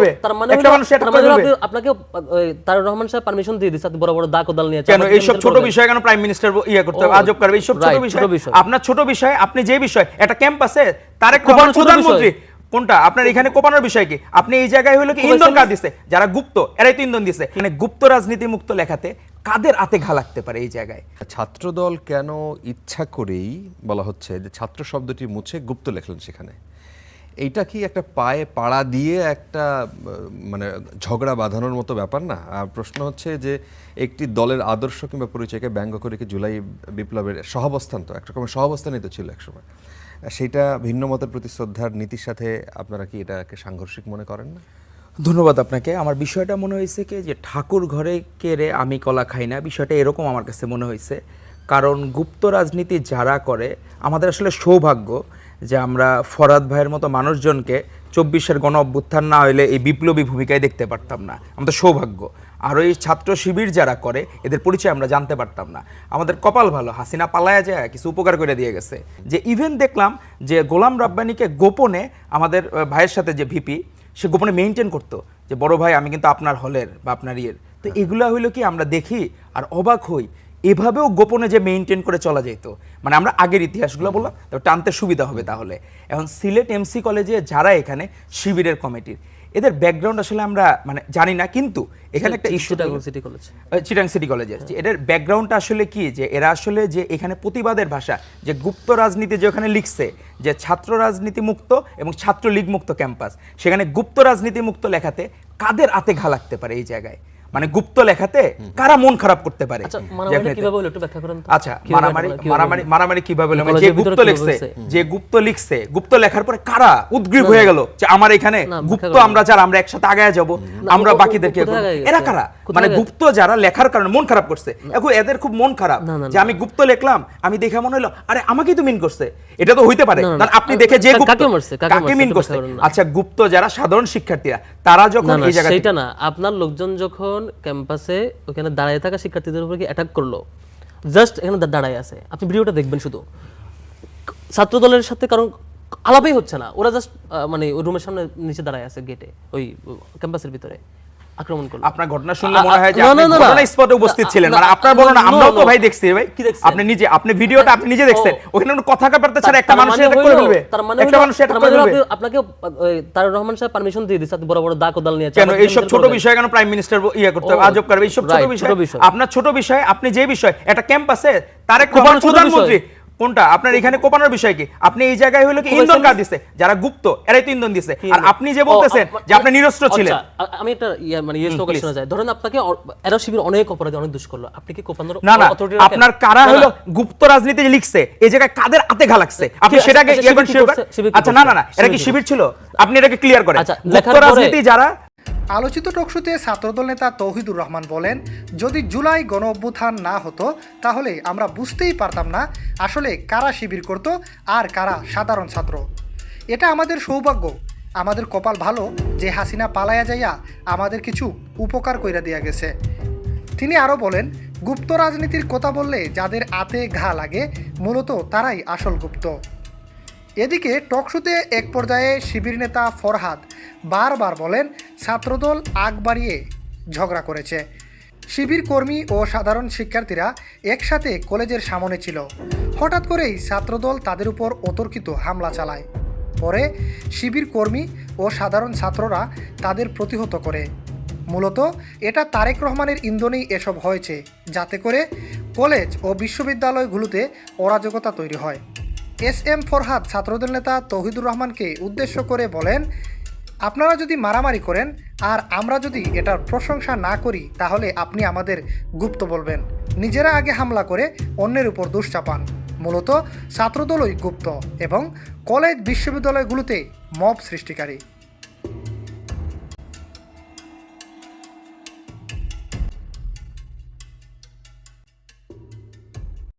বলবে? একটা মানুষ অ্যাটাক করে বলবে? আপনাকে তারেক রহমান সাহেব পারমিশন দিয়ে দিয়েছে বড় বড় দা কোদাল নিয়ে? কেন এইসব ছোট বিষয় কেন প্রাইম মিনিস্টার করতে হবে, আজব করবে? এইসব ছোট বিষয়, আপনার ছোট বিষয়, আপনি যে বিষয় একটা ক্যাম্পাসে তারেক রহমান প্রধানমন্ত্রী, কোনটা আপনার এখানে কোপানোর বিষয় কি? আপনি এই জায়গায় হলো কি ইন্ধন কাজ দিছে, যারা গুপ্ত এরাই তো ইন্ধন দিছে। মানে গুপ্ত রাজনীতি মুক্ত লেখাতে কাদের হাতে ঘা লাগতে পারে এই জায়গায়? ছাত্রদল কেন ইচ্ছা করেই বলা হচ্ছে যে ছাত্র শব্দটি মুছে গুপ্ত লেখলেন সেখানে? এইটা কি একটা পায়ে পাড়া দিয়ে একটা মানে ঝগড়া বাঁধানোর মতো ব্যাপার না? আর প্রশ্ন হচ্ছে যে একটি দলের আদর্শ কিংবা পরিচয়কে ব্যঙ্গ করে কি জুলাই বিপ্লবের সহাবস্থান, তো একরকমের সহাবস্থানই তো ছিল একসময়, সেইটা ভিন্ন মতের প্রতি শ্রদ্ধার নীতির সাথে আপনারা কি এটাকে সাংঘর্ষিক মনে করেন না? ধন্যবাদ আপনাকে। আমার বিষয়টা মনে হয়েছে কি যে ঠাকুর ঘরে কেড়ে আমি কলা খাই না, বিষয়টা এরকম আমার কাছে মনে হয়েছে। কারণ গুপ্ত রাজনীতি যারা করে, আমাদের আসলে সৌভাগ্য যে আমরা ফরহাদ ভাইয়ের মতো মানুষজনকে 24-এর গণ অভ্যুত্থান না হইলে এই বিপ্লবী ভূমিকায় দেখতে পারতাম না, আমাদের সৌভাগ্য। আর ওই ছাত্র শিবির যারা করে এদের পরিচয় আমরা জানতে পারতাম না। আমাদের কপাল ভালো, হাসিনা পালায়া যায় কিছু উপকার করে দিয়ে গেছে। যে ইভেন দেখলাম যে গোলাম রাব্বানিকে গোপনে আমাদের ভাইয়ের সাথে যে ভিপি, সে গোপনে মেইনটেইন করতো যে বড় ভাই আমি কিন্তু আপনার হলের বা আপনার ইয়ের। তো এগুলা হইলো কি আমরা দেখি আর অবাক হই, এভাবেও গোপনে যে মেইনটেইন করে চলা যেত। মানে আমরা আগের ইতিহাসগুলো বললাম, তবে টানতে সুবিধা হবে তাহলে। এখন সিলেট এমসি কলেজে যারা এখানে শিবিরের কমিটির, এদের ব্যাকগ্রাউন্ড আসলে আমরা মানে জানি না, কিন্তু এখানে একটা ইস্যু চিটাং সিটি কলেজের, এদের ব্যাকগ্রাউন্ডটা আসলে কি, যে এরা আসলে যে এখানে প্রতিবাদের ভাষা, যে গুপ্ত রাজনীতি যে ওখানে লিখছে যে ছাত্র রাজনীতি মুক্ত এবং ছাত্রলীগ মুক্ত ক্যাম্পাস, সেখানে গুপ্ত রাজনীতি মুক্ত লেখাতে কাদের হাতে ঘা লাগতে পারে এই জায়গায়? মানে গুপ্ত লেখাতে কারা মন খারাপ করতে পারে? আচ্ছা, মারামারি কিভাবে হলো একটু ব্যাখ্যা করুন তো। আচ্ছা, মারামারি কিভাবে হলো? যে গুপ্ত লিখছে, যে গুপ্ত লিখছে, গুপ্ত লেখার পরে কারা উদ্গ্রীব হয়ে গেল যে আমার এখানে গুপ্ত, আমরা যারা আমরা একসাথে আগায় যাব, আমরা বাকিদেরকে, এরা কারা? মানে গুপ্ত যারা লেখার কারণে মন খারাপ করছে, এখন এদের খুব মন খারাপ যে আমি গুপ্ত লিখলাম, আমি দেখে মনে হলো আরে আমাকেই তো মিন করছে। এটা তো হইতে পারে, কারণ আপনি দেখে যে গুপ্ত কাকে মিন করছে। আচ্ছা, গুপ্ত যারা সাধারণ শিক্ষার্থীরা, তারা যখন এই জায়গায়, সেটা না, আপনার লোকজন যখন ক্যাম্পাসে ওখানে দাঁড়িয়ে থাকা শিক্ষার্থীদের উপর কি অ্যাটাক করলো, জাস্ট এখানে দাঁড়ায় আছে, আপনি ভিডিওটা দেখবেন, শুধু ছাত্র দলের সাথে কারণ আলাপই হচ্ছে না, ওরা জাস্ট মানে ওই রুমের সামনে নিচে দাঁড়ায় আছে গেটে, ওই ক্যাম্পাসের ভিতরে আক্রমণ করলো। আপনার ঘটনা শুনলে মনে হয় যে আপনি ঘটনা স্পটে উপস্থিত ছিলেন, মানে আপনার বর্ণনা আমরাও তো ভাই দেখছি ভাই। আপনি নিজে, আপনি ভিডিওটা আপনি নিজে দেখছেন, ওখানে কোনো কথা কাটাতে ছাড়া একটা মানুষ এটা করে ফেলবে, একটা মানুষ এটা করে ফেলবে। আপনাকে তারেক রহমান সাহেব পারমিশন দিয়ে দিয়েছে বড় বড় দা কোদাল নিয়ে? কেন এইসব ছোট বিষয় কেন প্রাইম মিনিস্টার করতে হবে, আজব করবে? এইসব ছোট বিষয়, আপনার ছোট বিষয়, আপনি যে বিষয় একটা ক্যাম্পাসে তারেক রহমান প্রধানমন্ত্রী, কোনটা আপনার এখানে কোপানোর বিষয় কি? আপনি এই জায়গায় হলো কি ইন্ধন কাজ দিছে, যারা গুপ্ত এরাই তো ইন্ধন দিছে। আর আপনি যে বলতেছেন যে আপনি নিরস্ত্র ছিলেন, আমি একটা মানে শোনা যায়, ধরেন আপনাকে এরা শিবির অনেক অপরাধী, অনেক দুষ করলো, আপনি কি কোপানোর? না না, আপনার কারা হলো গুপ্ত রাজনীতি যে লিখছে এই জায়গায় কাদের হাতে ঘা লাগছে, আপনি সেটাকে আচ্ছা না না না, এটা কি শিবির ছিল? আপনি এটাকে ক্লিয়ার করেন। গুপ্ত রাজনীতি যারা। আলোচিত টকশোতে ছাত্রদল নেতা তৌহিদুর রহমান বলেন, যদি জুলাই গণ অভ্যুত্থান না হতো তাহলে আমরা বুঝতেই পারতাম না আসলে কারা শিবির করত আর কারা সাধারণ ছাত্র। এটা আমাদের সৌভাগ্য, আমাদের কপাল ভালো যে হাসিনা পালায়া যাইয়া আমাদের কিছু উপকার কইরা দিয়া গেছে। তিনি আরও বলেন, গুপ্ত রাজনীতির কথা বললে যাদের আতে ঘা লাগে মূলত তারাই আসল গুপ্ত। এদিকে টকশোতে এক পর্যায়ে শিবির নেতা ফরহাদ বারবার বলেন ছাত্রদল আগ বাড়িয়ে ঝগড়া করেছে। শিবির কর্মী ও সাধারণ শিক্ষার্থীরা একসাথে কলেজের সামনে ছিল, হঠাৎ করেই ছাত্রদল তাদের উপর অতর্কিত হামলা চালায়। পরে শিবির কর্মী ও সাধারণ ছাত্ররা তাদের প্রতিহত করে। মূলত এটা তারেক রহমানের ইন্ধনেই এসব হয়েছে, যাতে করে কলেজ ও বিশ্ববিদ্যালয়গুলোতে অরাজকতা তৈরি হয়। এস.এম. ফরহাদ ছাত্রদল নেতা তৌহিদুর রহমানকে উদ্দেশ্য করে বলেন, আপনারা যদি মারামারি করেন আর আমরা যদি এটার প্রশংসা না করি তাহলে আপনি আমাদের গুপ্ত বলবেন। নিজেরা আগে হামলা করে অন্যের উপর দোষ চাপান। মূলত ছাত্রদলই গুপ্ত এবং কলেজ বিশ্ববিদ্যালয়গুলোতে মব সৃষ্টিকারী।